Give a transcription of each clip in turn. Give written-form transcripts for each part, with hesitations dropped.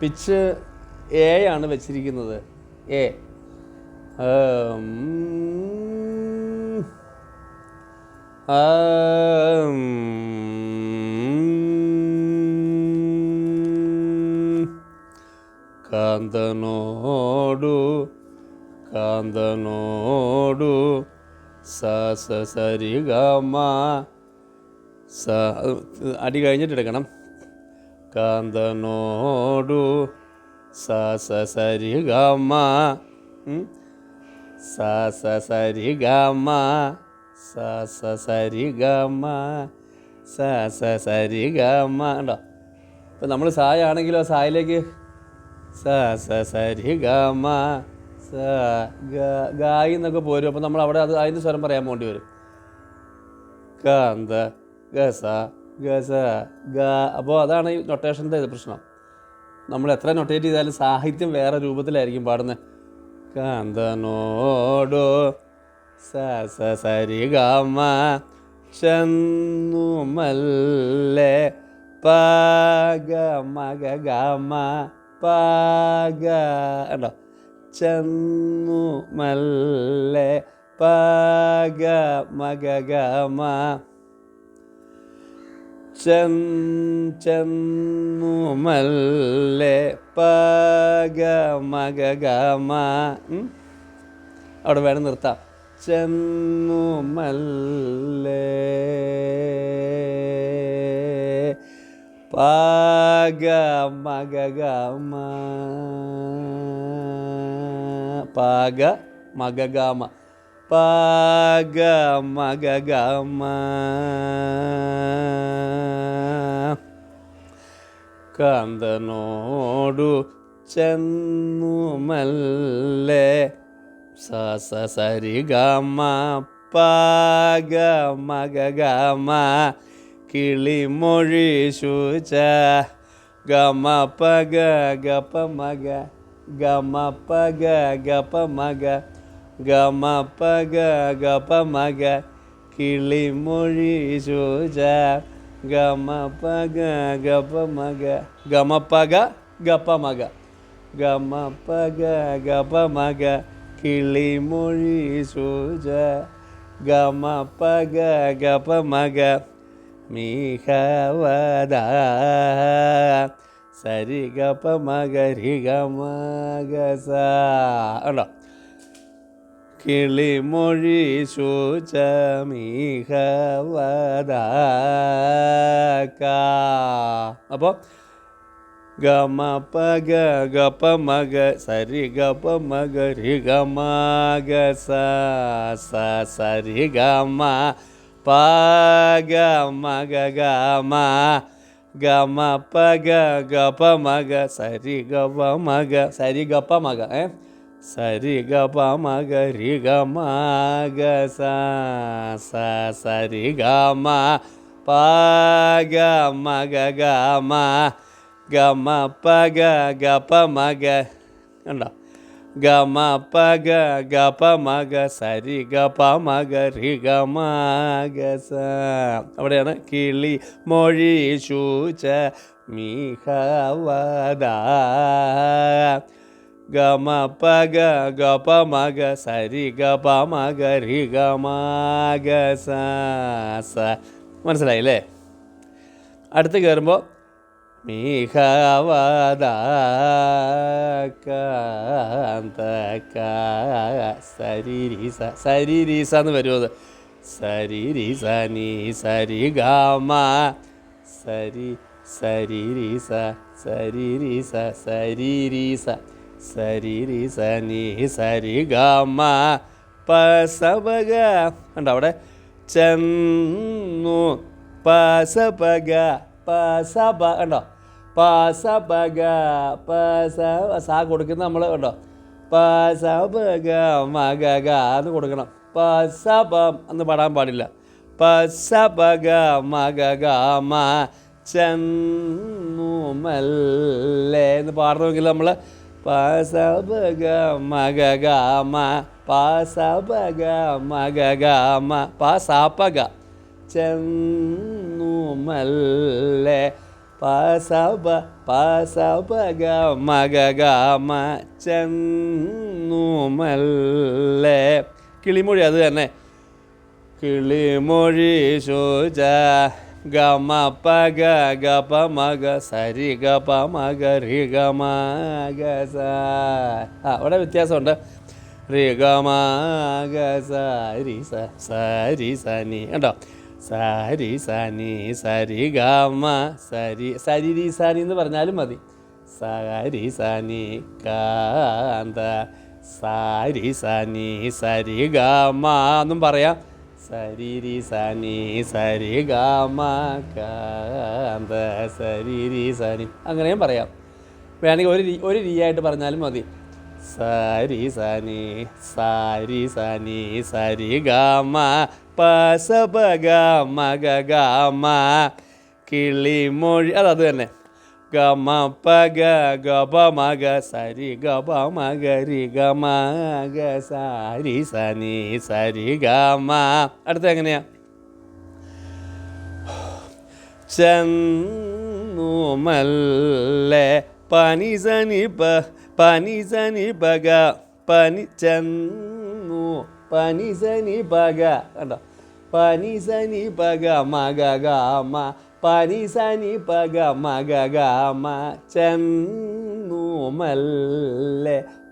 Pitch A ആണ് വെച്ചിരിക്കുന്നത്. A കാന്തനോടു കാന്തനോടു സരി ഗമ അടി കഴിഞ്ഞിട്ട് എടുക്കണം. കാന്തനോടു സരി ഗമ സരി ഗമ സരി ഗമ സരി ഗമ ഉണ്ടോ? ഇപ്പം നമ്മൾ സായ ആണെങ്കിലോ സായിലേക്ക് സരി ഗമ ഗായി എന്നൊക്കെ പോരും. അപ്പം നമ്മൾ അവിടെ അതിൻ്റെ സ്വരം പറയാൻ വേണ്ടി വരും. കാന്ത ഗസ ഗസ ഗ. അപ്പോൾ അതാണ് ഈ നൊട്ടേഷൻ്റെ പ്രശ്നം. നമ്മൾ എത്ര നൊട്ടേറ്റ് ചെയ്താലും സാഹിത്യം വേറെ രൂപത്തിലായിരിക്കും പാടുന്നത്. കാന്തനോടോ സരി ഗമ ചെന്നുമല്ലേ പഗ മഗ ഗമ പഗ ഉണ്ടോ? ചെന്നുമല്ലേ പഗ മഗ ഗമ ചെന്നുമല്ലേ പഗ മഗ ഗമ. അവിടെ വേണം നിർത്താം. ചെന്നുമല്ലേ പഗ മഗ ഗമ പഗ മഗ ഗമ പഗ മഗ ഗമ. കാന്തനോടു ചെന്നുമല്ലേ സരി ഗമ പഗ മഗ ഗമ കിളിമൊഴി ശുച ഗമ പഗ ഗപ മഗ ഗമ പഗ ഗപ മഗ ഗമ പഗ ഗപ മഗ കിളിമൊഴി ശുച ഗമ പഗ ഗപ മഗ ഗമ പഗ ഗപ മഗ ഗമ പഗ ഗപ മഗ കിളിമൊഴി ശുച ഗമ പഗ ഗപ മഗ മീഹവദ സരി ഗപ മഗ രി ഗമ ഗസ ഉണ്ടോ? കിളിമൊഴി ശുച മീഹവദ. അപ്പോൾ ഗമ പഗ ഗപ മഗ സരി ഗപ മഗ രി ഗമ ഗസ സരി ഗമ പഗ മഗ ഗമ ഗമ പഗ ഗപ മഗ സരി ഗപ മഗ സരി ഗപ മഗ സരി ഗപ മഗ രി ഗമ ഗസ സരി ഗമ പഗ മഗ ഗമ ഗമ പഗ ഗപ മഗ ഉണ്ടോ? ഗമ പഗ ഗപ മഗ സരി ഗപ മഗ രി ഗമ ഗസ. അവിടെയാണ് കിളി മൊഴി ശുച മീഹവദ ഗമ പഗ ഗപ മഗ സരി ഗപ മഗ രി ഗമ ഗസ. മനസ്സിലായില്ലേ? അടുത്ത് കയറുമ്പോൾ മീഹവദ കാന്ത സരിരീസ സരിരീസ എന്ന് വരും. അത് സരിരീസ നീ സരി ഗമ സരി സരിരീസ സരിരീസ സരിരീസ സരിരീസ നീ സരി ഗമ പസപഗ ഉണ്ടോ? അവിടെ ചെന്നു പസപഗ പസപ ഉണ്ടോ? പസപഗ പസ സാ കൊടുക്കുന്ന നമ്മൾ ഉണ്ടോ? പസപഗ മഗ ഗ എന്ന് കൊടുക്കണം. പസപം എന്ന് പാടാൻ പാടില്ല. പസപഗ മഗ ഗമ ചെന്നുമല്ലേ എന്ന് പാടണമെങ്കിൽ നമ്മൾ പസപഗ മഗ ഗമ പസപഗ മഗ ഗമ പസപഗ ചെന്നുമല്ലേ പാസബ പാസബ ഗ മഗ ഗ മ ചെന്നുമല്ലേ. കിളിമൊഴി അത് തന്നെ. കിളിമൊഴി ശുച ഗമ പഗ ഗപ മഗ സരി ഗപ മഗ രി ഗമ ഗ സ. അവിടെ വ്യത്യാസമുണ്ട്. രി ഗമ ഗ സരി സ സരി സനി കേട്ടോ. സരി സനി സരി ഗമ സരി സരി രി സനി എന്ന് പറഞ്ഞാലും മതി. സരി സനി കാന്ത സരി സനി സരി ഗമ എന്നും പറയാം. സരി രി സനി സരി ഗമ കാന്ത സരി രി സനി അങ്ങനെയും പറയാം. വേണമെങ്കിൽ ഒരു രീ ആയിട്ട് പറഞ്ഞാലും മതി. സരി സനി സരി സനി സരി ഗമ പസബ ഗമ ഗ ഗമ കിളിമൊഴി അത് തന്നെ. ഗമ പഗ ഗപ മഗ സരി ഗപ മഗ രി ഗമ ഗ സരി സനി സരി ഗമ. അടുത്ത എങ്ങനെയാ? ചെന്നുമല്ലേ പനി സനി പ പനി സനി പഗ പനി ചെന്നു പനി സനി പഗ കണ്ടോ. പനി സനി പഗ മഗ ഗമ പനി സനി പഗ മഗ ഗമ ചെന്നുമല്ലേ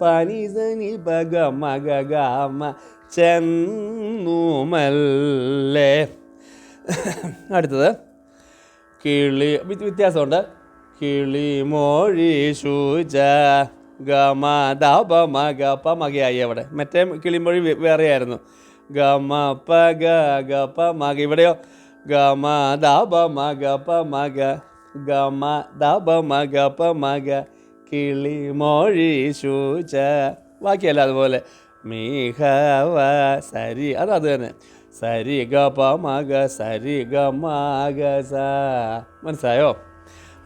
പനി സനി പഗ മഗ ഗമ ചെന്നുമല്ലേ. അടുത്തത് കിളി വ്യത്യാസമുണ്ട്. കിളിമൊഴി ശുച ഗമ ദപ മഗ പ മകയായി അവിടെ. മറ്റേ കിളിമൊഴി വേറെയായിരുന്നു. ഗമ പഗ ഗപ മഗ. ഇവിടെയോ ഗമ ദപ മഗ പ മഗ ഗമ ദപ മഗ പ മഗ കിളിമൊഴി ശുച. ബാക്കിയല്ല അതുപോലെ. മീഹവ സരി അത് തന്നെ. സരി ഗപ മഗ സരി ഗമ ഗ സ. മനസ്സിലായോ?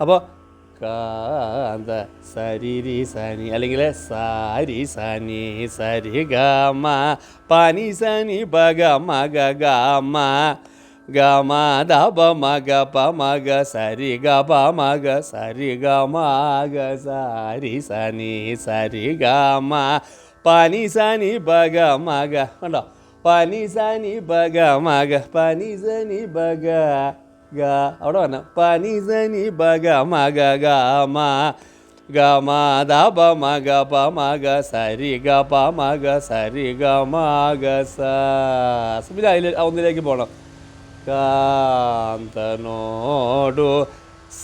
അപ്പോൾ കാന്ത സരി രി സനി അല്ലെങ്കിൽ സാരി സനി സരി ഗമ പനി സനി പഗ മഗ ഗമ ഗമ ദപ മഗ പ മഗ സരി ഗപ മഗ സരി ഗമ ഗ സരി സനി സരി ഗമ പനി സനി പഗ മഗ കണ്ടോ. പനി സനി പഗ മഗ പനി സനി പഗ ഗ അവിടെ വന്ന പനി സനി പഗ മഗ ഗമ ഗമ ദപ മഗ പ മഗ സരി ഗപ മഗ സരി ഗമ ഗ സ. പിന്നെ അതിൽ ഒന്നിലേക്ക് പോകണം. കാന്തനോടു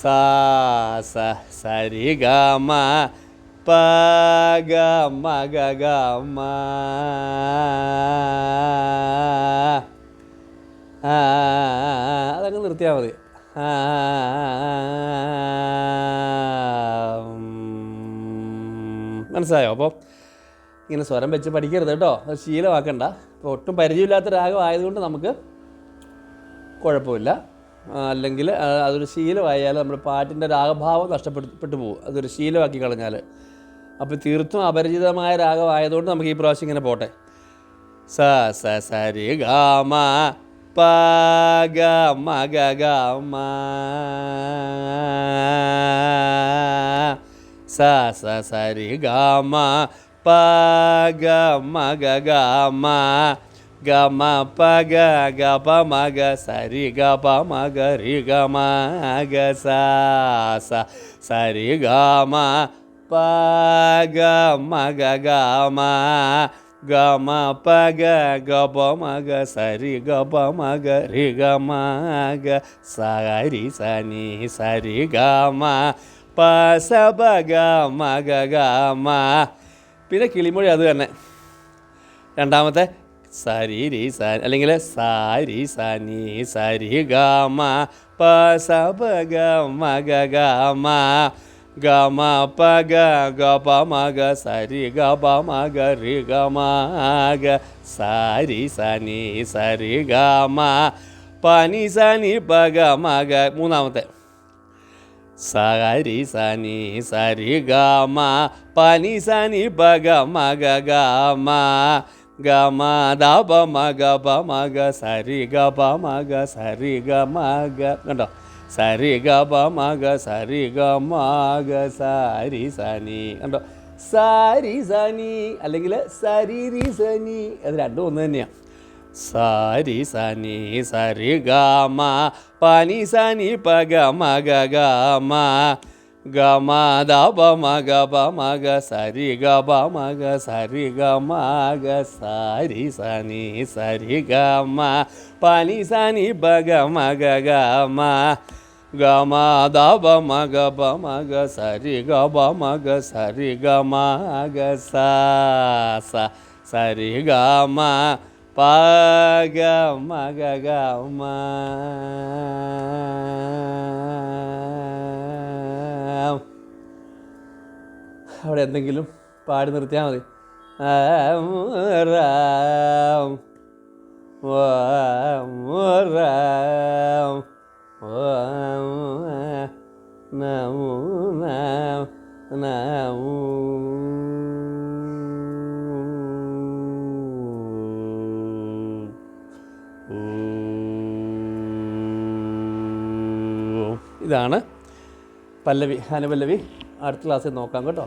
സാസ സരി ഗമ പഗ മഗ ഗമ. അതങ്ങ് നിർത്തിയാൽ മതി. മനസ്സിലായോ? അപ്പോൾ ഇങ്ങനെ സ്വരം വെച്ച് പഠിക്കരുത് കേട്ടോ. അത് ശീലമാക്കണ്ട. ഇപ്പോൾ ഒട്ടും പരിചയമില്ലാത്ത രാഗം ആയതുകൊണ്ട് നമുക്ക് കുഴപ്പമില്ല. അല്ലെങ്കിൽ അതൊരു ശീലമായാൽ നമ്മുടെ പാട്ടിൻ്റെ രാഗഭാവം നഷ്ടപ്പെട്ടു പോകും. അതൊരു ശീലമാക്കി കളഞ്ഞാൽ. അപ്പോൾ തീർത്തും അപരിചിതമായ രാഗമായതുകൊണ്ട് നമുക്ക് ഈ പ്രാവശ്യം ഇങ്ങനെ പോട്ടെ. സ സ സരി ഗമ പഗ മഗ ഗമ സ സ സരി ഗമ പഗ മഗ ഗമ ഗമ പഗ ഗപ മഗ സരി ഗപ മഗ രി ഗമ ഗ സ സ സരി ഗമ പഗ മഗ ഗമ ഗമ പഗ ഗപ മഗ സരി ഗപ മഗ രി ഗമ ഗ സരി സനി സരി ഗമ പസബ ഗമ ഗ ഗമ. പിന്നെ കിളിമൊഴി അത് തന്നെ. രണ്ടാമത്തെ സരി രി സനി അല്ലെങ്കിൽ സാരി സനി സരി ഗമ പസബ ഗമ ഗ ഗമ ഗമ പഗ ഗപ മഗ സരി ഗപ മഗ രി ഗമ ഗ സരി സനി സരി ഗമ പനി സനി പഗ മഗ. മൂന്നാമത്തെ സരി സനി സരി ഗമ പനി സനി പഗ മഗ ഗമ ഗമ ദപ മഗ പ മഗ സരി ഗപ മഗ സരി ഗമ ഗ. കണ്ടോ? സരി ഗ പ മ ഗ സരി ഗ മ ഗ സാരി സനി കണ്ടോ സാരി സനി അല്ലെങ്കിൽ സരി രി സനി അത് രണ്ടും ഒന്ന് തന്നെയാണ് സാരി സനി സരി ഗ മ പനി സനി പ ഗ മ ഗ ഗ മ ഗ മ ദ പ മ ഗ സരി ഗ പ മ ഗ സരി ഗ മ ഗ സാരി സനി സരി ഗ മ പനി സനി പ ഗ മ ഗ ഗ മ ഗ മ ദ പ മ ഗ സരി ഗ പ മ ഗ സരി ഗ മ ഗ സ സരി ഗ മ പ ഗ മ ഗ ഗ മ അവിടെ എന്തെങ്കിലും പാടി നിർത്തിയാൽ മതി റാം റാം ഇതാണ് പല്ലവി അനുപല്ലവി അടുത്ത ക്ലാസ്സിൽ നോക്കാം കേട്ടോ.